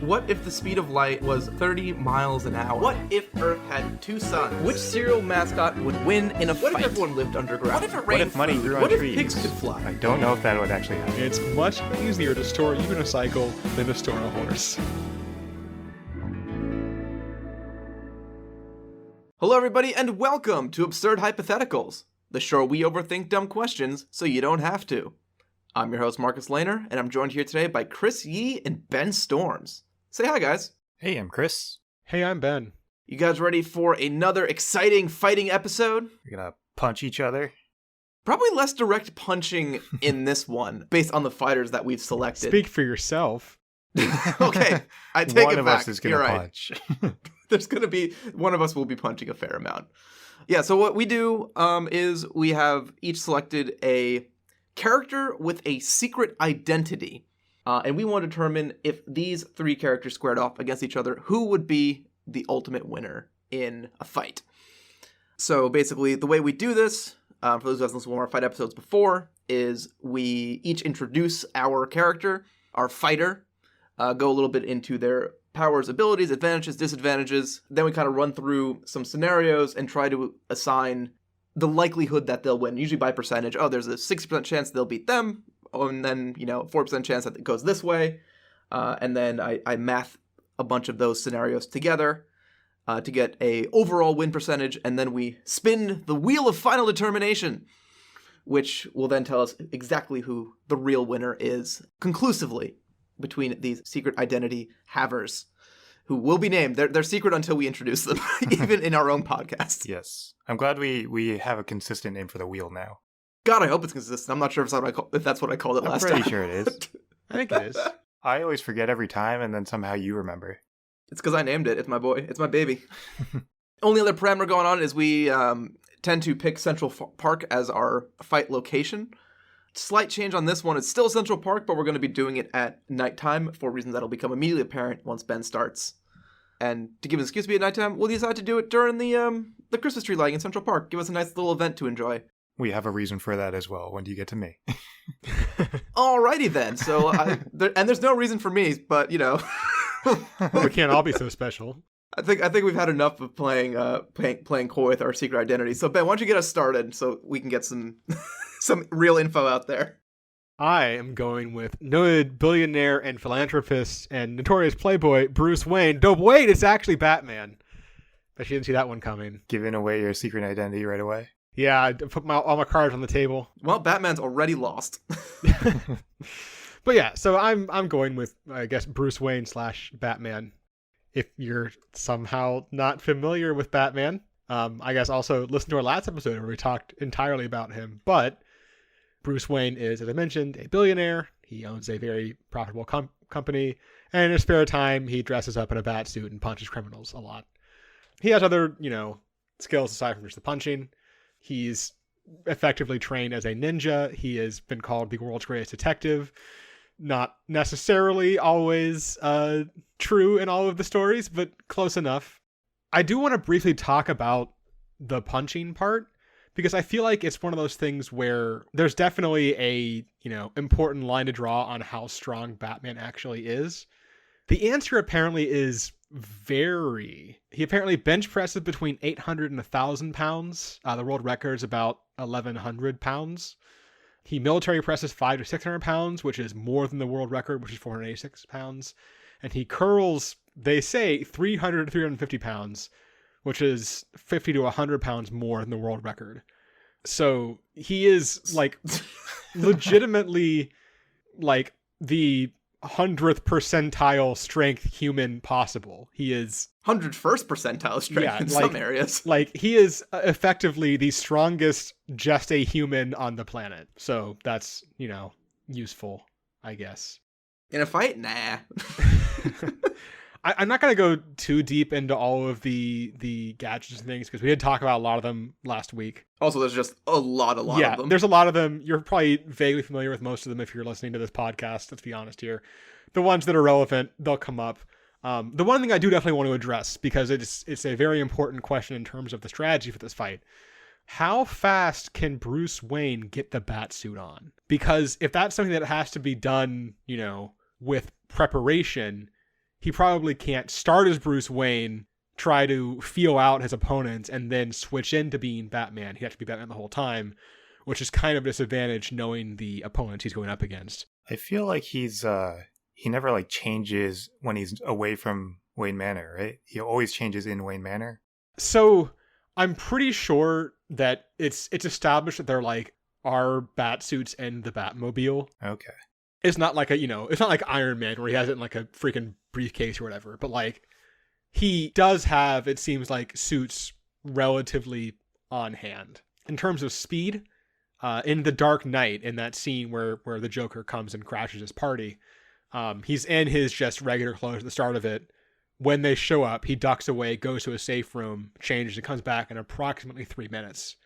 What if the speed of light was 30 miles an hour? What if Earth had 2 suns? Which cereal mascot would win in a fight? What if everyone lived underground? What if it What rained if money grew on What trees? if pigs could fly? I don't know if that would actually happen. It's much easier to store a unicycle than to store a horse. Hello everybody and welcome to Absurd Hypotheticals, the show where we overthink dumb questions so you don't have to. I'm your host Marcus Lehner, and I'm joined here today by Chris Yee and Ben Storms. Say hi, guys. Hey, I'm Chris. Hey, I'm Ben. You guys ready for another exciting fighting episode? We're gonna punch each other. Probably less direct punching in this one, based on the fighters that we've selected. Speak for yourself. Okay, I take One it of back. us is gonna You're right. punch. There's going to be, one of us will be punching a fair amount. Yeah, so what we do is we have each selected a character with a secret identity. And we want to determine if these 3 characters squared off against each other, who would be the ultimate winner in a fight. So basically, the way we do this, for those who haven't listened to one of our fight episodes before, is we each introduce our character, our fighter, go a little bit into their powers, abilities, advantages, disadvantages. Then we kind of run through some scenarios and try to assign the likelihood that they'll win, usually by percentage. Oh, there's a 60% chance they'll beat them, and then, 4% chance that it goes this way. And then I math a bunch of those scenarios together to get a overall win percentage, and then we spin the wheel of final determination, which will then tell us exactly who the real winner is conclusively between these secret identity havers, who will be named. They're secret until we introduce them, even in our own podcast. Yes. I'm glad we have a consistent name for the wheel now. God, I hope it's consistent. I'm not sure if that's what I called it I'm last pretty time. sure it is. I think it is. I always forget every time, and then somehow you remember. It's because I named it. It's my boy. It's my baby. Only other parameter going on is we tend to pick Central Park as our fight location. Slight change on this one. It's still Central Park, but we're going to be doing it at nighttime for reasons that'll become immediately apparent once Ben starts. And to give an excuse to be at nighttime, we'll decide to do it during the Christmas tree lighting in Central Park. Give us a nice little event to enjoy. We have a reason for that as well. When do you get to me? Alrighty then. So, there's no reason for me, but We can't all be so special. I think we've had enough of playing coy with our secret identity. So Ben, why don't you get us started so we can get some some real info out there. I am going with noted billionaire and philanthropist and notorious playboy Bruce Wayne. No, wait, it's actually Batman. Bet you didn't see that one coming. Giving away your secret identity right away. Yeah, I put all my cards on the table. Well, Batman's already lost. But yeah, so I'm going with, I guess, Bruce Wayne / Batman. If you're somehow not familiar with Batman, I guess also listen to our last episode where we talked entirely about him. But Bruce Wayne is, as I mentioned, a billionaire. He owns a very profitable company. And in his spare time, he dresses up in a bat suit and punches criminals a lot. He has other, skills aside from just the punching. He's effectively trained as a ninja. He has been called the world's greatest detective. Not necessarily always true in all of the stories, but close enough. I do want to briefly talk about the punching part, because I feel like it's one of those things where there's definitely a, important line to draw on how strong Batman actually is. The answer apparently is very. He apparently bench presses between 800 and 1,000 pounds. The world record is about 1,100 pounds. He military presses 500 to 600 pounds, which is more than the world record, which is 486 pounds. And he curls, they say, 300 to 350 pounds, which is 50 to 100 pounds more than the world record. So he is legitimately the 100th percentile strength human possible. He is 101st percentile strength in some areas. He is effectively the strongest just a human on the planet. So that's, useful, I guess. In a fight? Nah. I'm not going to go too deep into all of the gadgets and things, because we did talk about a lot of them last week. Also, there's just a lot of them. Yeah, there's a lot of them. You're probably vaguely familiar with most of them if you're listening to this podcast, let's be honest here. The ones that are relevant, they'll come up. The one thing I do definitely want to address, because it's a very important question in terms of the strategy for this fight. How fast can Bruce Wayne get the bat suit on? Because if that's something that has to be done, with preparation, he probably can't start as Bruce Wayne, try to feel out his opponents, and then switch into being Batman. He has to be Batman the whole time, which is kind of a disadvantage knowing the opponents he's going up against. I feel like he never like changes when he's away from Wayne Manor, right? He always changes in Wayne Manor. So I'm pretty sure that it's established that there like are bat suits in the Batmobile. Okay. It's not like it's not like Iron Man where he has it in like a freaking briefcase or whatever, but like he does have, it seems like, suits relatively on hand. In terms of speed, in The Dark Knight, in that scene where the Joker comes and crashes his party, he's in his just regular clothes at the start of it. When they show up, he ducks away, goes to a safe room, changes, and comes back in approximately 3 minutes.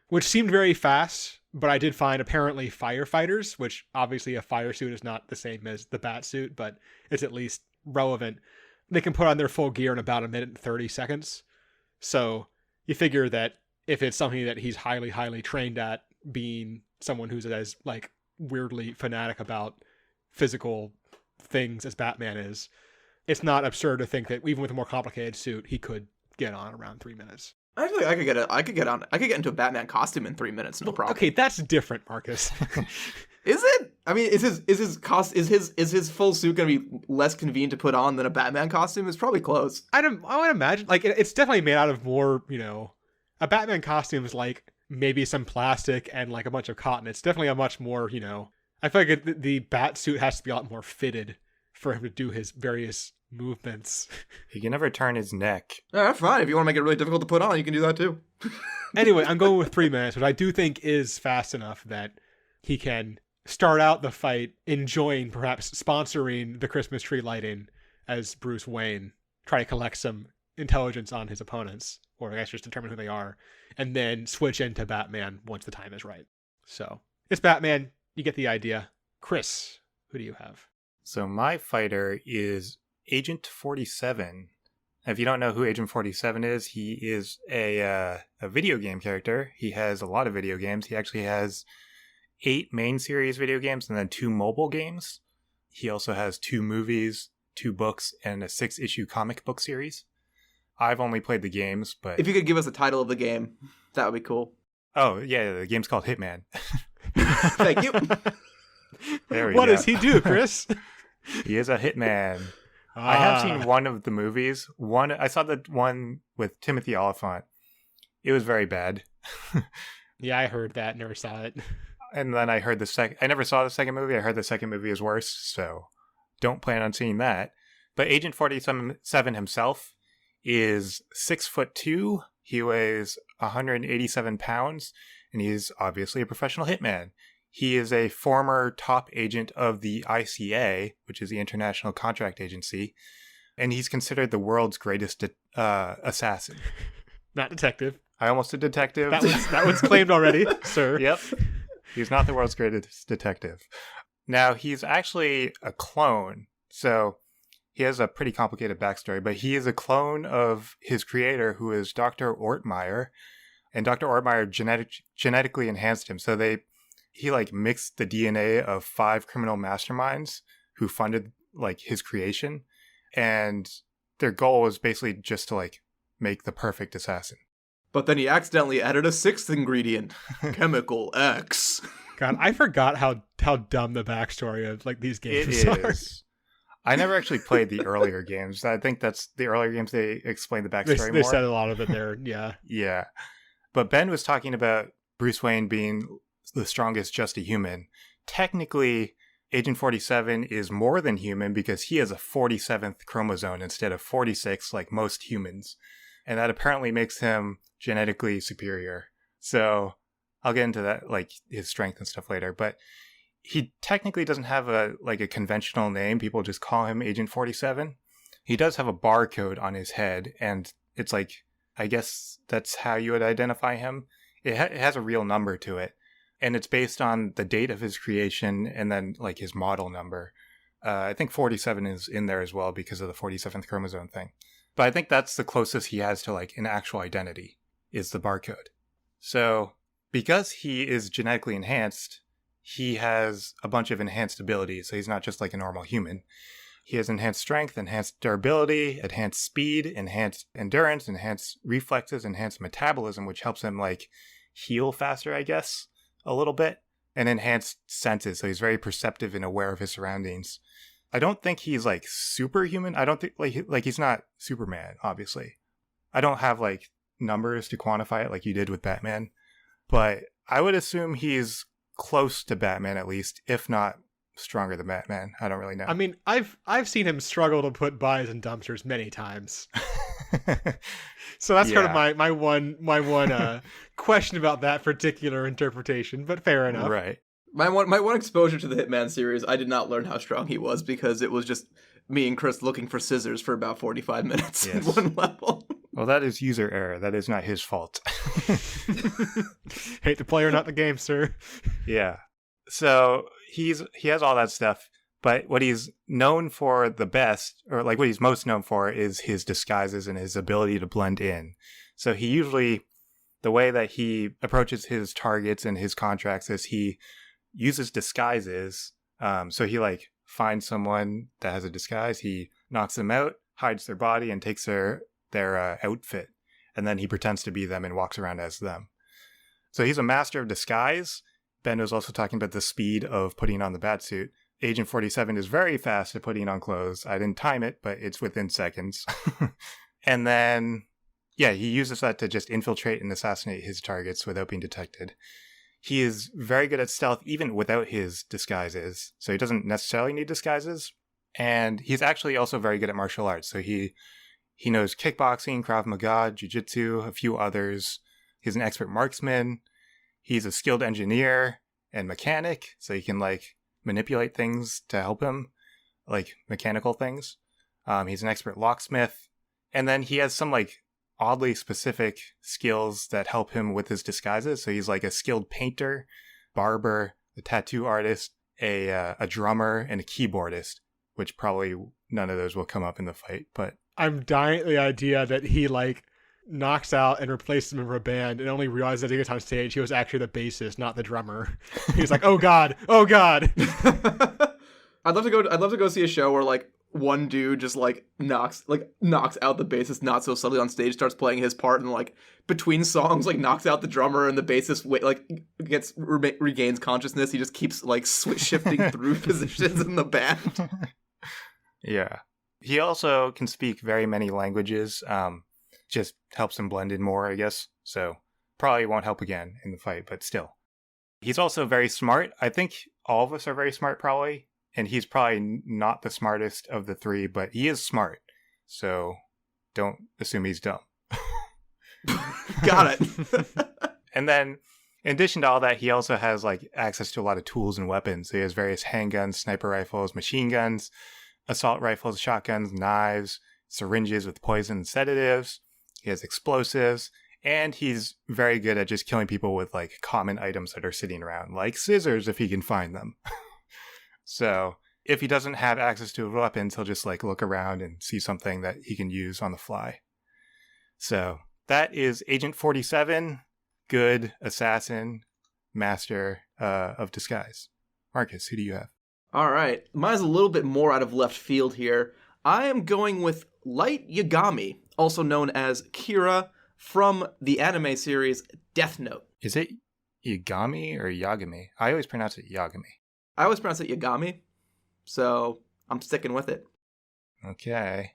Which seemed very fast, but I did find apparently firefighters, which obviously a fire suit is not the same as the bat suit, but it's at least relevant. They can put on their full gear in about 1 minute and 30 seconds. So you figure that if it's something that he's highly, highly trained at, being someone who's as like weirdly fanatic about physical things as Batman is, it's not absurd to think that even with a more complicated suit, he could get on around 3 minutes. I feel like I could get into a Batman costume in 3 minutes, no problem. Okay, that's different, Marcus. Is it? I mean, is his full suit gonna be less convenient to put on than a Batman costume? It's probably close. I would imagine like it's definitely made out of more, a Batman costume is like maybe some plastic and like a bunch of cotton. It's definitely a much more, I feel like the bat suit has to be a lot more fitted for him to do his various movements. He can never turn his neck. Yeah, that's fine. If you want to make it really difficult to put on, you can do that too. Anyway, I'm going with 3 minutes, which I do think is fast enough that he can start out the fight enjoying, perhaps sponsoring the Christmas tree lighting as Bruce Wayne, try to collect some intelligence on his opponents, or I guess just determine who they are, and then switch into Batman once the time is right. So it's Batman. You get the idea. Chris, who do you have? So my fighter is Agent 47. If you don't know who Agent 47 is, he is a video game character. He has a lot of video games. He actually has 8 main series video games and then 2 mobile games. He also has 2 movies, 2 books, and a 6-issue comic book series. I've only played the games, but... If you could give us the title of the game, that would be cool. Oh, yeah, the game's called Hitman. Thank you. There we What go. does he do, Chris? He is a hitman. I have seen one of the movies. I saw the one with Timothy Oliphant. It was very bad. Yeah, I heard that. Never saw it. And then I heard I never saw the second movie. I heard the second movie is worse, so don't plan on seeing that. But Agent 47 himself is 6'2". He weighs 187 pounds, and he's obviously a professional hitman. He is a former top agent of the ICA, which is the International Contract Agency, and he's considered the world's greatest assassin. Not detective. I almost did detective. That one's claimed already, sir. Yep. He's not the world's greatest detective. Now, he's actually a clone, so he has a pretty complicated backstory, but he is a clone of his creator, who is Dr. Ortmeyer, and Dr. Ortmeyer genetically enhanced him. So he like mixed the DNA of 5 criminal masterminds who funded like his creation, and their goal was basically just to like make the perfect assassin. But then he accidentally added a 6th ingredient, chemical X. God, I forgot how dumb the backstory of like these games It are. is. I never actually played the earlier games. I think that's the earlier games they explain the backstory They more. said a lot of it there, yeah. Yeah. But Ben was talking about Bruce Wayne being the strongest just a human. Technically, Agent 47 is more than human because he has a 47th chromosome instead of 46 like most humans. And that apparently makes him genetically superior. So I'll get into that, like his strength and stuff later. But he technically doesn't have a conventional name. People just call him Agent 47. He does have a barcode on his head, and it's like, I guess that's how you would identify him. It has a real number to it, and it's based on the date of his creation and then like his model number. I think 47 is in there as well because of the 47th chromosome thing. But I think that's the closest he has to like an actual identity is the barcode. So because he is genetically enhanced, he has a bunch of enhanced abilities. So he's not just like a normal human. He has enhanced strength, enhanced durability, enhanced speed, enhanced endurance, enhanced reflexes, enhanced metabolism, which helps him like heal faster, I guess, a little bit, and enhanced senses. So he's very perceptive and aware of his surroundings. I don't think he's like superhuman. I don't think like he's not Superman, obviously. I don't have like numbers to quantify it like you did with Batman, but I would assume he's close to Batman at least, if not stronger than Batman. I don't really know. I mean, I've seen him struggle to put buys in dumpsters many times. So that's kind of my one question about that particular interpretation, but fair enough. Right. My one exposure to the Hitman series, I did not learn how strong he was because it was just me and Chris looking for scissors for about 45 minutes in one level. Well, that is user error. That is not his fault. Hate the player, not the game, sir. Yeah. So he has all that stuff, but what he's known for the best, or like what he's most known for, is his disguises and his ability to blend in. So he usually, the way that he approaches his targets and his contracts is he uses disguises. So he like finds someone that has a disguise, he knocks them out, hides their body, and takes their outfit, and then he pretends to be them and walks around as them. So he's a master of disguise. Ben was also talking about the speed of putting on the batsuit. Agent 47 is very fast at putting on clothes. I didn't time it, but it's within seconds. And then, yeah, he uses that to just infiltrate and assassinate his targets without being detected. He is very good at stealth even without his disguises. So he doesn't necessarily need disguises. And he's actually also very good at martial arts. So he knows kickboxing, Krav Maga, jiu-jitsu, a few others. He's an expert marksman. He's a skilled engineer and mechanic. So he can like manipulate things to help him, like mechanical things. He's an expert locksmith. And then he has some like oddly specific skills that help him with his disguises. So he's like a skilled painter, barber, a tattoo artist, a drummer, and a keyboardist, which probably none of those will come up in the fight. But I'm dying at the idea that he like knocks out and replaces him for a band and only realizes that he gets on stage he was actually the bassist, not the drummer. He's like, oh god. I'd love to go see a show where like one dude just like knocks out the bassist not so subtly on stage, starts playing his part, and like between songs like knocks out the drummer, and the bassist regains consciousness. He just keeps like shifting through positions in the band. Yeah. He also can speak very many languages. Just helps him blend in more, I guess. So probably won't help again in the fight, but still. He's also very smart. I think all of us are very smart probably. And he's probably not the smartest of the three, but he is smart. So don't assume he's dumb. Got it. And then in addition to all that, he also has like access to a lot of tools and weapons. So he has various handguns, sniper rifles, machine guns, assault rifles, shotguns, knives, syringes with poison and sedatives. He has explosives, and he's very good at just killing people with like common items that are sitting around, like scissors if he can find them. So if he doesn't have access to weapons, he'll just like look around and see something that he can use on the fly. So that is Agent 47, good assassin, master of disguise. Marcus, who do you have? All right. Mine's a little bit more out of left field here. I am going with Light Yagami, also known as Kira, from the anime series Death Note. Is it Yagami or Yagami? I always pronounce it Yagami. I always pronounce it Yagami, so I'm sticking with it. Okay.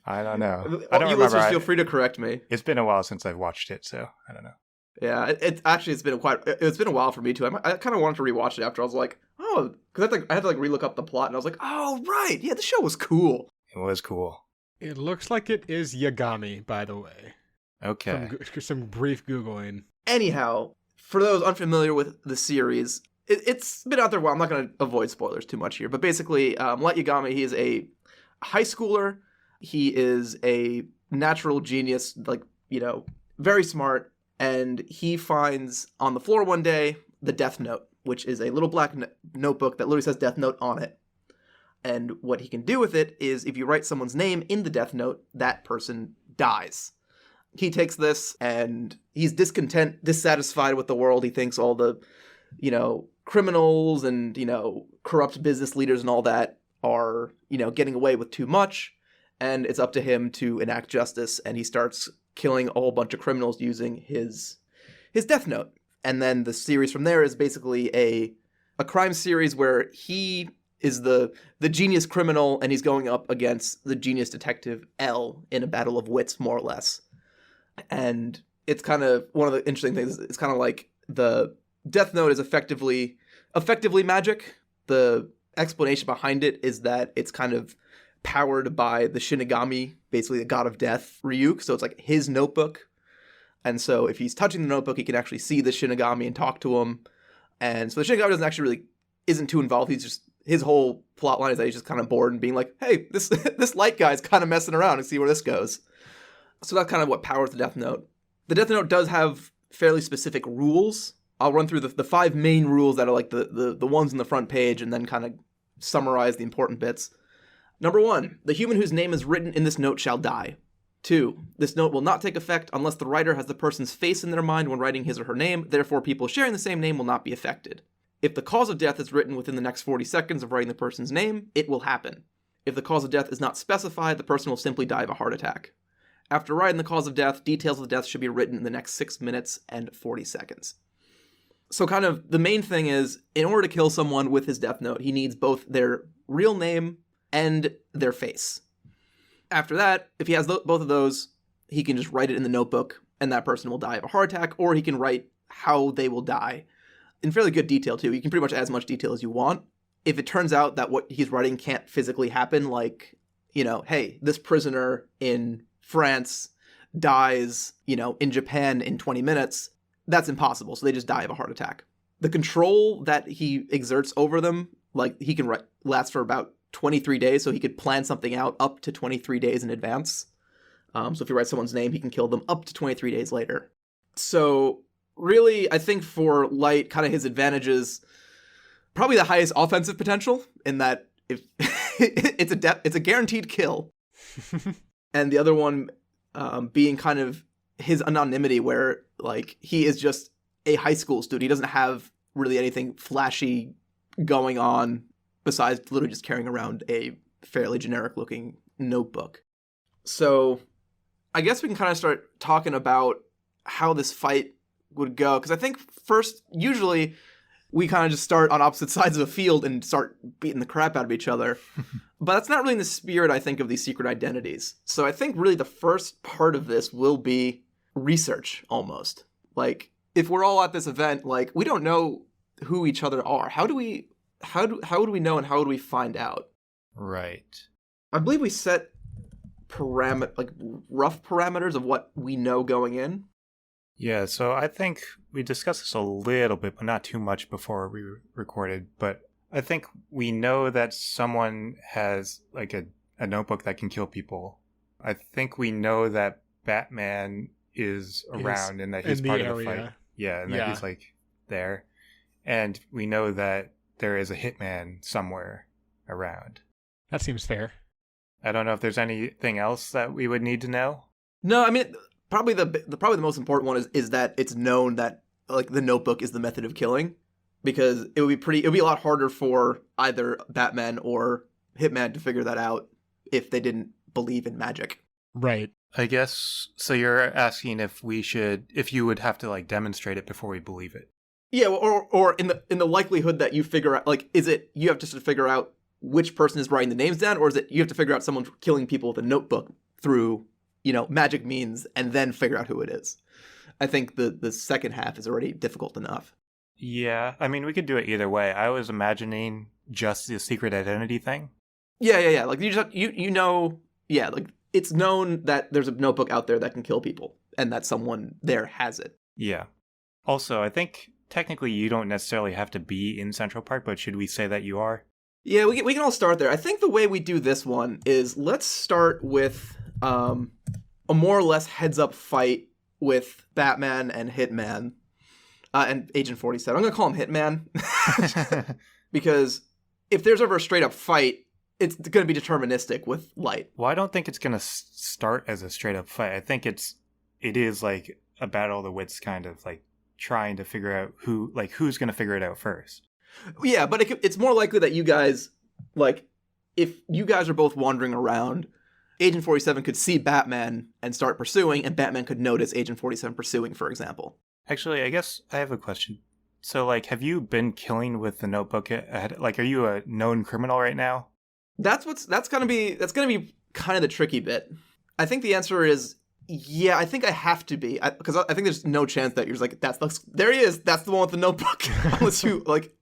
I don't know. I don't remember. Listeners, feel free to correct me. It's been a while since I've watched it, so I don't know. Yeah, it's been a while for me too. I kind of wanted to rewatch it after. I was like, oh, because I had to like relook up the plot, and I was like, oh right, yeah, the show was cool. It was cool. It looks like it is Yagami, by the way. Okay. Some brief Googling. Anyhow, for those unfamiliar with the series, it's been out there a while. I'm not going to avoid spoilers too much here, but basically, Light Yagami, he is a high schooler. He is a natural genius, like, you know, very smart, and he finds on the floor one day the Death Note, which is a little black notebook that literally says Death Note on it. And what he can do with it is if you write someone's name in the Death Note, that person dies. He takes this and he's dissatisfied with the world. He thinks all the, you know, criminals and, you know, corrupt business leaders and all that are, getting away with too much, and it's up to him to enact justice, and he starts killing a whole bunch of criminals using his death note. And then the series from there is basically a crime series where he is the genius criminal, and he's going up against the genius detective L in a battle of wits, more or less. And it's kind of one of the interesting things. It's kind of like the Death Note is effectively magic. The explanation behind it is that it's kind of powered by the Shinigami, basically the god of death, Ryuk. So it's like his notebook. And so if he's touching the notebook, he can actually see the Shinigami and talk to him. And so the Shinigami doesn't actually really, isn't too involved. His whole plot line is that he's just kind of bored and being like, hey, this light guy's kind of messing around and see where this goes. So that's kind of what powers the Death Note. The Death Note does have fairly specific rules. I'll run through the 5 main rules that are like the ones on the front page and then kind of summarize the important bits. Number 1, the human whose name is written in this note shall die. 2, this note will not take effect unless the writer has the person's face in their mind when writing his or her name. Therefore, people sharing the same name will not be affected. If the cause of death is written within the next 40 seconds of writing the person's name, it will happen. If the cause of death is not specified, the person will simply die of a heart attack. After writing the cause of death, details of the death should be written in the next 6 minutes and 40 seconds. So kind of the main thing is, in order to kill someone with his death note, he needs both their real name and their face. After that, if he has both of those, he can just write it in the notebook, and that person will die of a heart attack, or he can write how they will die in fairly good detail, too. You can pretty much add as much detail as you want. If it turns out that what he's writing can't physically happen, like, hey, this prisoner in France dies, in Japan in 20 minutes, that's impossible, so they just die of a heart attack. The control that he exerts over them, like, he can last for about 23 days, so he could plan something out up to 23 days in advance. So if he writes someone's name, he can kill them up to 23 days later. So really, I think for Light, kind of his advantages, probably the highest offensive potential, in that if it's a guaranteed kill. And the other one being kind of his anonymity, where like he is just a high school student. He doesn't have really anything flashy going on besides literally just carrying around a fairly generic looking notebook. So I guess we can kind of start talking about how this fight would go, because I think first, usually we kind of just start on opposite sides of a field and start beating the crap out of each other. But that's not really in the spirit, I think, of these secret identities. So I think really the first part of this will be research, almost. Like, if we're all at this event, like, we don't know who each other are. How would we know, and how would we find out? Right. I believe we set rough parameters of what we know going in. Yeah, so I think we discussed this a little bit, but not too much before we recorded. But I think we know that someone has like a notebook that can kill people. I think we know that Batman is around and that he's part of the fight. Yeah, and that he's like there. And we know that there is a hitman somewhere around. That seems fair. I don't know if there's anything else that we would need to know. No, I mean, probably the most important one is that it's known that like the notebook is the method of killing, because it would be a lot harder for either Batman or Hitman to figure that out if they didn't believe in magic. Right. I guess so. You're asking if you would have to like demonstrate it before we believe it. Yeah, or in the likelihood that you figure out, like, is it you have to sort of figure out which person is writing the names down, or is it you have to figure out someone killing people with a notebook through, magic means, and then figure out who it is? I think the second half is already difficult enough. Yeah, I mean, we could do it either way. I was imagining just the secret identity thing. Yeah. Like you just like it's known that there's a notebook out there that can kill people, and that someone there has it. Yeah. Also, I think technically you don't necessarily have to be in Central Park, but should we say that you are? Yeah, we can all start there. I think the way we do this one is let's start with a more or less heads-up fight with Batman and Hitman and Agent 47. I'm going to call him Hitman because if there's ever a straight-up fight, it's going to be deterministic with Light. Well, I don't think it's going to start as a straight-up fight. I think it is like a battle of the wits, kind of like trying to figure out who's going to figure it out first. Yeah, but it's more likely that you guys, like, if you guys are both wandering around, Agent 47 could see Batman and start pursuing, and Batman could notice Agent 47 pursuing, for example. Actually, I guess I have a question. So, like, have you been killing with the notebook ahead? Like, are you a known criminal right now? That's gonna be kind of the tricky bit. I think the answer is yeah. I think I have to be because I think there's no chance that you're just like there he is. That's the one with the notebook. Unless you like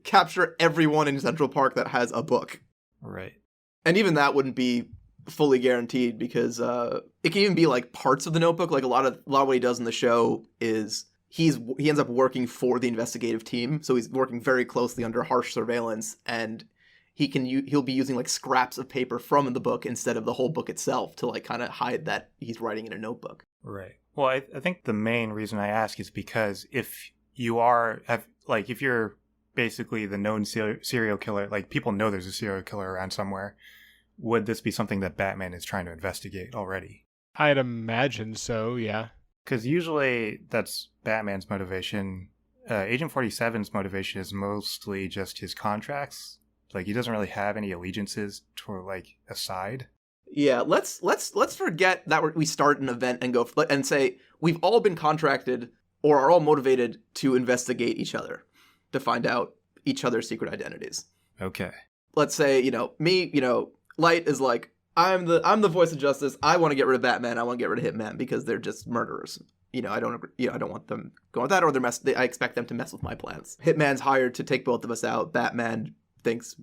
capture everyone in Central Park that has a book. Right. And even that wouldn't be fully guaranteed because it can even be like parts of the notebook. Like a lot of what he does in the show is he ends up working for the investigative team, so he's working very closely under harsh surveillance, and he'll be using like scraps of paper from the book instead of the whole book itself to like kind of hide that he's writing in a notebook. Right. Well, I think the main reason I ask is because if you're basically the known serial killer, like people know there's a serial killer around somewhere, would this be something that Batman is trying to investigate already? I'd imagine so, yeah. Because usually that's Batman's motivation. Agent 47's motivation is mostly just his contracts. Like, he doesn't really have any allegiances to, like, a side. Yeah, let's forget that we start an event and go and say we've all been contracted or are all motivated to investigate each other, to find out each other's secret identities. Okay. Let's say, Light is like, I'm the voice of justice. I want to get rid of Batman. I want to get rid of Hitman because they're just murderers. I don't agree. I don't want them going with that, or I expect them to mess with my plans. Hitman's hired to take both of us out. Batman thinks,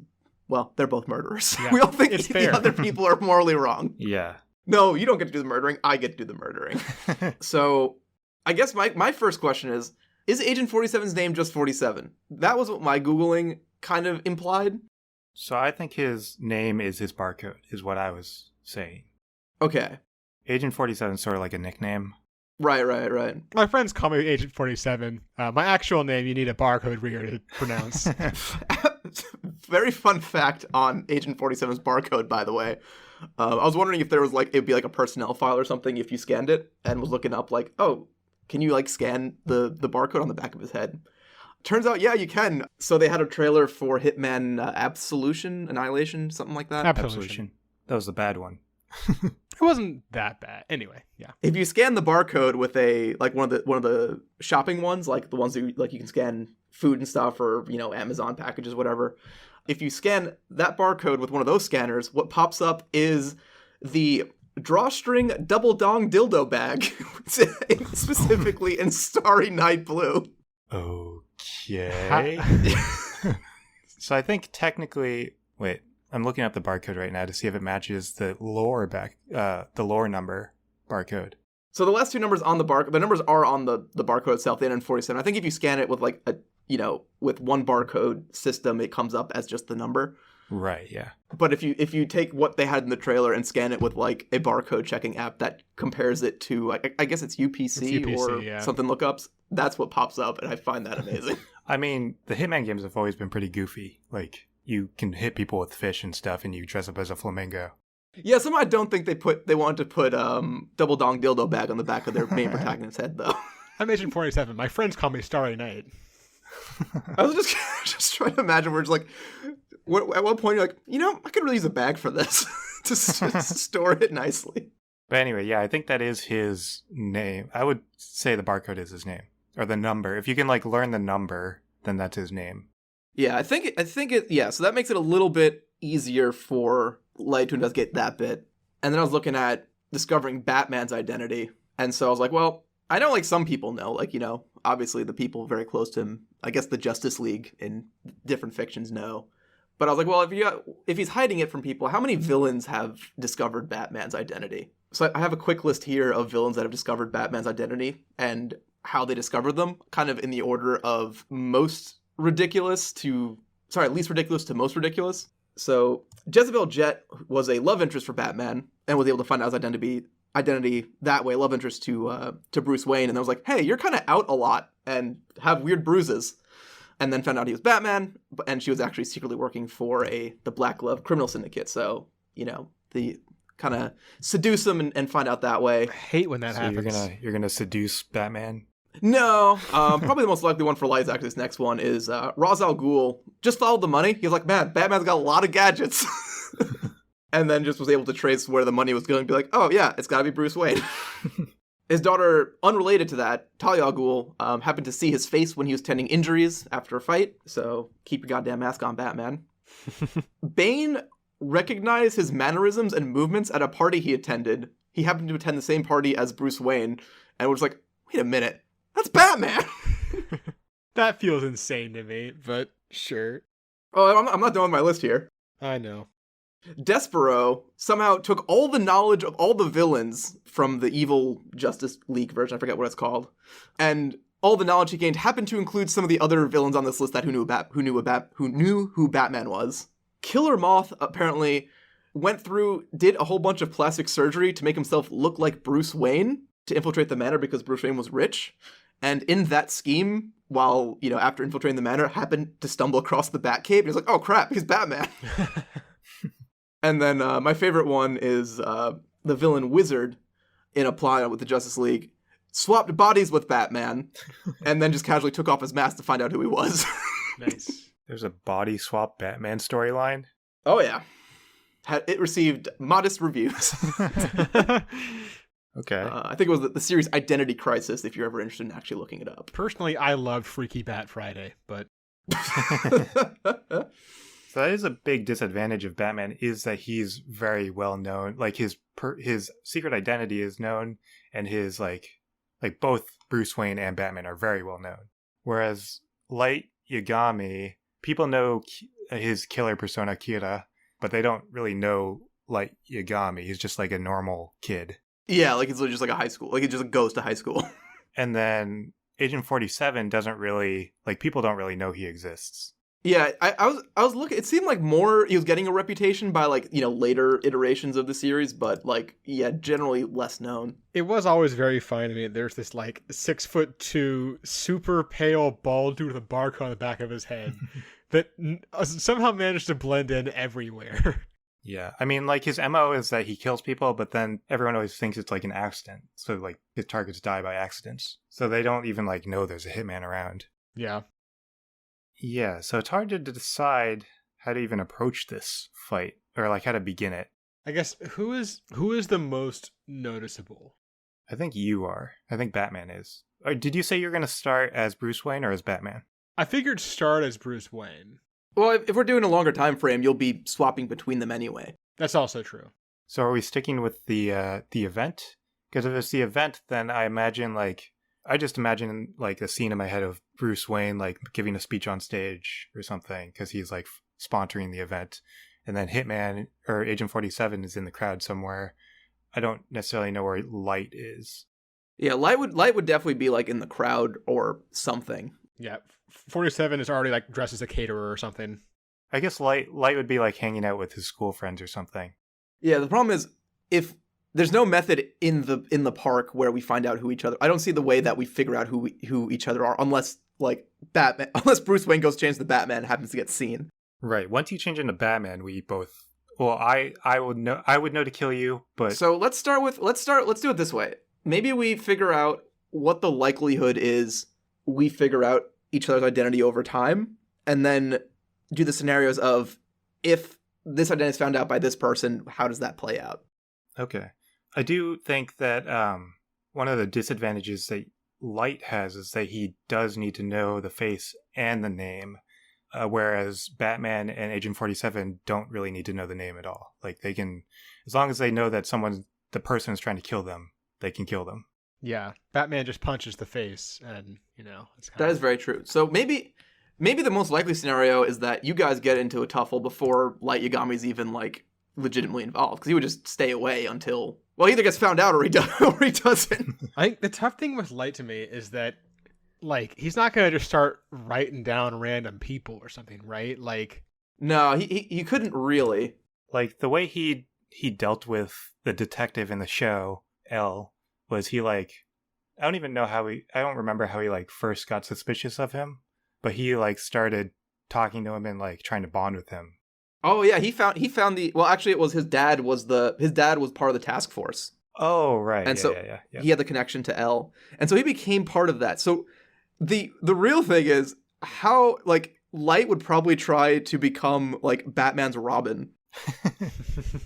well, they're both murderers. Yeah, we all think it's the fair. other people are morally wrong. Yeah. No, you don't get to do the murdering. I get to do the murdering. So I guess my first question is Agent 47's name just 47? That was what my Googling kind of implied. So I think his name is his barcode, is what I was saying. Okay. Agent 47 is sort of like a nickname. Right. My friends call me Agent 47. My actual name, you need a barcode reader to pronounce. Very fun fact on Agent 47's barcode, by the way. I was wondering if there was it'd be like a personnel file or something if you scanned it, and was looking up like, oh, can you like scan the barcode on the back of his head? Turns out, yeah, you can. So they had a trailer for Hitman Annihilation, something like that. Absolution. That was the bad one. It wasn't that bad. Anyway, yeah. If you scan the barcode with one of the shopping ones, like the ones that you can scan food and stuff or Amazon packages, whatever. If you scan that barcode with one of those scanners, what pops up is the drawstring double dong dildo bag, specifically in Starry Night Blue. Okay. So I think technically, wait, I'm looking up the barcode right now to see if it matches the lore number barcode. So the last two numbers on the numbers are on the barcode itself, the N47. I think if you scan it with with one barcode system, it comes up as just the number. Right, yeah. But if you take what they had in the trailer and scan it with like a barcode checking app that compares it to, I guess it's UPC or something lookups, that's what pops up, and I find that amazing. I mean, the Hitman games have always been pretty goofy. Like, you can hit people with fish and stuff, and you dress up as a flamingo. Yeah, somehow I don't think they wanted to put double dong dildo bag on the back of their main protagonist's head, though. I'm Agent 47. My friends call me Starry Night. I was just trying to imagine where it's like, at one point you're like, I could really use a bag for this to store it nicely. But anyway, yeah, I think that is his name. I would say the barcode is his name, or the number. If you can learn the number, then that's his name. Yeah, I think it. Yeah, so that makes it a little bit easier for Light to investigate that bit. And then I was looking at discovering Batman's identity, and so I was like, well, I know some people know, obviously the people very close to him. I guess the Justice League in different fictions know. But I was like, well, if he's hiding it from people, how many villains have discovered Batman's identity? So I have a quick list here of villains that have discovered Batman's identity and how they discovered them, kind of in the order of least ridiculous to most ridiculous. So Jezebel Jet was a love interest for Batman and was able to find out his identity that way, love interest to Bruce Wayne. And I was like, hey, you're kind of out a lot and have weird bruises. And then found out he was Batman, and she was actually secretly working for the Black Glove criminal syndicate. So, the kind of seduce him and find out that way. I hate when that happens. You're gonna seduce Batman? No, probably the most likely one for Light is actually this next one is Ra's al Ghul just followed the money. He was like, man, Batman's got a lot of gadgets. And then just was able to trace where the money was going and be like, oh yeah, it's gotta be Bruce Wayne. His daughter, unrelated to that, Talia al Ghul, happened to see his face when he was tending injuries after a fight, so keep your goddamn mask on, Batman. Bane recognized his mannerisms and movements at a party he attended. He happened to attend the same party as Bruce Wayne, and was like, wait a minute, that's Batman! That feels insane to me, but sure. Oh, I'm not done with my list here. I know. Despero somehow took all the knowledge of all the villains from the evil Justice League version, I forget what it's called, and all the knowledge he gained happened to include some of the other villains on this list that who knew who Batman was. Killer Moth apparently did a whole bunch of plastic surgery to make himself look like Bruce Wayne to infiltrate the manor because Bruce Wayne was rich, and in that scheme, while after infiltrating the manor, happened to stumble across the Batcave, and he's like, oh crap, he's Batman. And then my favorite one is the villain Wizard in a plot with the Justice League swapped bodies with Batman and then just casually took off his mask to find out who he was. Nice. There's a body swap Batman storyline. Oh yeah. It received modest reviews. Okay. I think it was the series Identity Crisis, if you're ever interested in actually looking it up. Personally, I loved Freaky Bat Friday, but... So that is a big disadvantage of Batman, is that he's very well known. Like his secret identity is known, and his like both Bruce Wayne and Batman are very well known. Whereas Light Yagami, people know his killer persona Kira, but they don't really know Light Yagami. He's just like a normal kid. Yeah, like he's literally just like a high school. Like he just goes to high school. And then Agent 47 doesn't really, like, people don't really know he exists. Yeah, I was looking. It seemed like more he was getting a reputation by later iterations of the series, but generally less known. It was always very funny to me. There's this 6'2", super pale bald dude with a barcode on the back of his head that somehow managed to blend in everywhere. Yeah, I mean, his MO is that he kills people, but then everyone always thinks it's an accident. So his targets die by accidents. So they don't even know there's a hitman around. Yeah. Yeah, so it's hard to decide how to even approach this fight, or how to begin it. I guess who is the most noticeable? I think you are. I think Batman is. Or did you say you're going to start as Bruce Wayne or as Batman? I figured start as Bruce Wayne. Well, if we're doing a longer time frame, you'll be swapping between them anyway. That's also true. So are we sticking with the event? Because if it's the event, then I imagine I just imagine a scene in my head of Bruce Wayne giving a speech on stage or something because he's sponsoring the event, and then Hitman or Agent 47 is in the crowd somewhere. I don't necessarily know where Light is. Yeah, Light would definitely be in the crowd or something. Yeah, 47 is already dressed as a caterer or something. I guess Light would be hanging out with his school friends or something. Yeah, the problem is if there's no method in the park where we find out who each other. I don't see the way that we figure out who each other are unless Batman, unless Bruce Wayne goes change the Batman and happens to get seen. Right. Once you change into Batman, we both. Well, I would know to kill you, but so let's do it this way. Maybe we figure out what the likelihood is. We figure out each other's identity over time, and then do the scenarios of if this identity is found out by this person, how does that play out? Okay. I do think that one of the disadvantages that Light has is that he does need to know the face and the name, whereas Batman and Agent 47 don't really need to know the name at all. They can, as long as they know that the person is trying to kill them, they can kill them. Yeah, Batman just punches the face, and it's that is very true. So maybe the most likely scenario is that you guys get into a tuffle before Light Yagami's even legitimately involved, because he would just stay away until he either gets found out or he doesn't. I think the tough thing with Light to me is that he's not gonna just start writing down random people or something, right? No, he couldn't really. The way he dealt with the detective in the show L was I don't remember how he first got suspicious of him, but he started talking to him and trying to bond with him. Oh yeah, he found actually it was his dad was part of the task force. Oh right. And yeah. He had the connection to L. And so he became part of that. So the real thing is how Light would probably try to become Batman's Robin.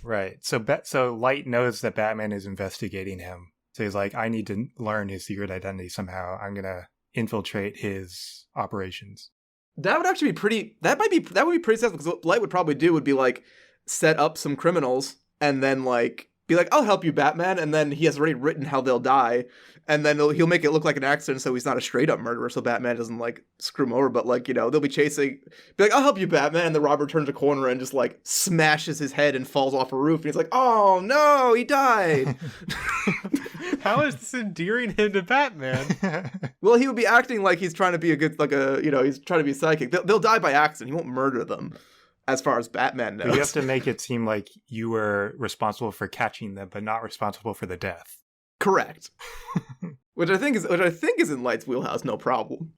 Right. So Light knows that Batman is investigating him. So he's like, I need to learn his secret identity somehow. I'm gonna infiltrate his operations. That would actually be pretty. That would be pretty sensible, because what Light would probably do would be like set up some criminals and then like be like, I'll help you, Batman, and then he has already written how they'll die, and then he'll make it look like an accident, so he's not a straight up murderer, so Batman doesn't like screw him over. But like, you know, they'll be chasing, be like, I'll help you, Batman, and the robber turns a corner and just like smashes his head and falls off a roof, and he's like, oh no, he died. How is this endearing him to Batman? Well, he would be acting like he's trying to be he's trying to be psychic. They'll die by accident. He won't murder them, as far as Batman knows. But you have to make it seem like you were responsible for catching them, but not responsible for the death. Correct. which I think is in Light's wheelhouse, no problem.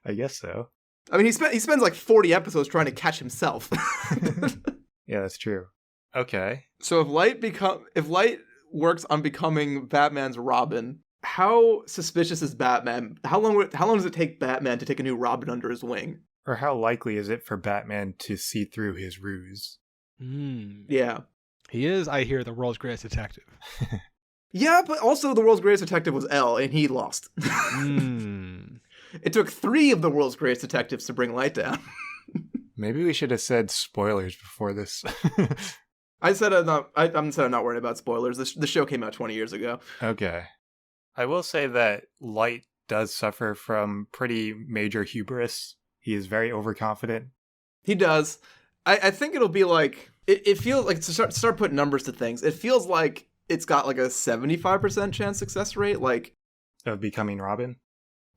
I guess so. I mean, he spends like 40 episodes trying to catch himself. Yeah, that's true. Okay. So if Light works on becoming Batman's Robin, how suspicious is Batman? How long does it take Batman to take a new Robin under his wing? Or how likely is it for Batman to see through his ruse? Yeah. He is, I hear, the world's greatest detective. Yeah, but also the world's greatest detective was L, and he lost. It took 3 of the world's greatest detectives to bring Light down. Maybe we should have said spoilers before this. I'm not worried about spoilers. The show came out 20 years ago. Okay. I will say that Light does suffer from pretty major hubris. He is very overconfident. He does. I think it'll be like, it feels like, to start putting numbers to things, it feels like it's got like a 75% chance success rate. Like, Of becoming Robin.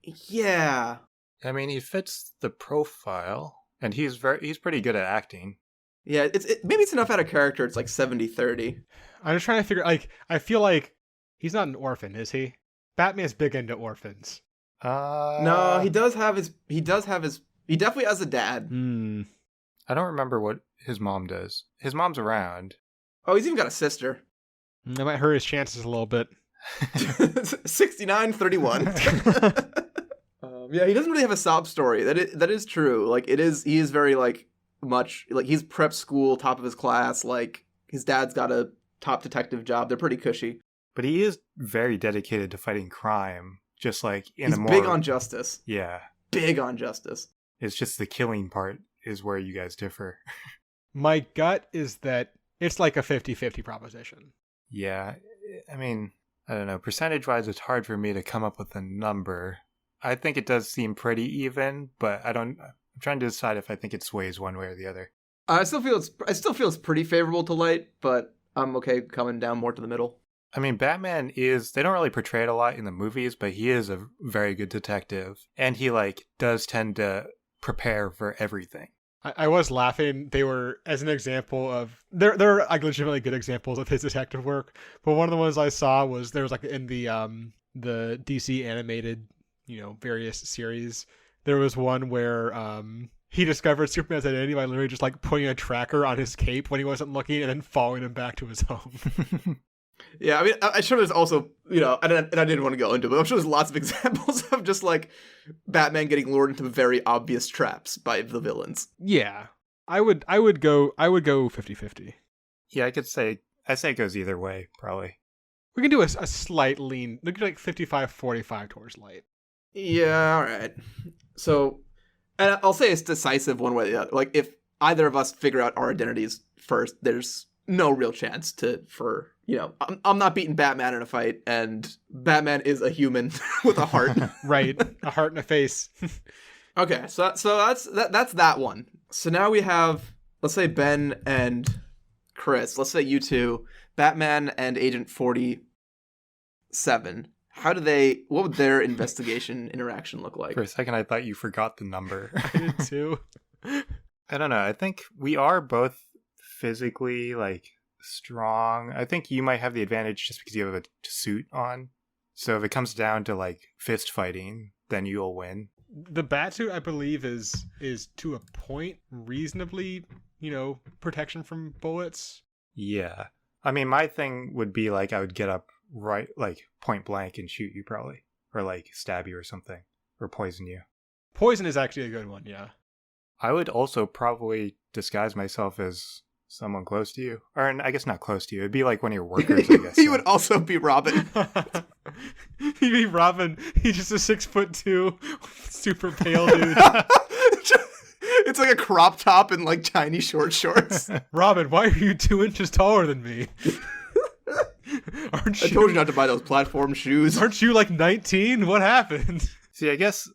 yeah. I mean, he fits the profile, and he's pretty good at acting. Yeah, maybe it's enough out of character. It's like 70-30. I'm just trying to figure, like, I feel like he's not an orphan, is he? Batman's big into orphans. No, he definitely has a dad. I don't remember what his mom does. His mom's around. Oh, he's even got a sister. That might hurt his chances a little bit. 69-31. Yeah, he doesn't really have a sob story. That is true. Like, he is very like much like, he's prep school, top of his class. Like, his dad's got a top detective job. They're pretty cushy. But he is very dedicated to fighting crime. Just like He's big on justice. Yeah. Big on justice. It's just the killing part is where you guys differ. My gut is that it's like a 50-50 proposition. Yeah. I mean, I don't know. Percentage-wise, it's hard for me to come up with a number. I think it does seem pretty even, but I'm trying to decide if I think it sways one way or the other. I still feel it's pretty favorable to Light, but I'm okay coming down more to the middle. I mean, Batman they don't really portray it a lot in the movies, but he is a very good detective. And he, like, does tend to prepare for everything. I was laughing. They were, as an example of, there are like legitimately good examples of his detective work, but one of the ones I saw was, there was like in the DC animated, various series, there was one where he discovered Superman's identity by literally just like putting a tracker on his cape when he wasn't looking and then following him back to his home. Yeah, I mean, I'm sure there's also, and I didn't want to go into it, but I'm sure there's lots of examples of just like Batman getting lured into very obvious traps by the villains. Yeah. I would go 50-50. Yeah, I'd say it goes either way, probably. We can do a slight lean, look at like 55-45 towards Light. Yeah, all right. So, and I'll say it's decisive one way or the other. Like, if either of us figure out our identities first, there's no real chance I'm not beating Batman in a fight, and Batman is a human with a heart. Right, a heart and a face. Okay, so that's that one. So now we have, let's say Ben and Chris. Let's say you two, Batman and Agent 47. What would their investigation interaction look like? For a second, I thought you forgot the number. I did too. I don't know. I think we are both physically, like, strong. I think you might have the advantage just because you have a suit on. So if it comes down to, like, fist fighting, then you'll win. The Batsuit, I believe, is to a point reasonably, protection from bullets. Yeah. I mean, my thing would be, like, I would get up right, like, point blank and shoot you probably. Or, like, stab you or something. Or poison you. Poison is actually a good one, yeah. I would also probably disguise myself as Someone close to you. Or I guess not close to you. It'd be like one of your workers, I guess. He would also be Robin. He'd be Robin. He's just a 6'2", super pale dude. It's like a crop top and like tiny short shorts. Robin, why are you 2 inches taller than me? I told you not to buy those platform shoes. Aren't you like 19? What happened? See, I guess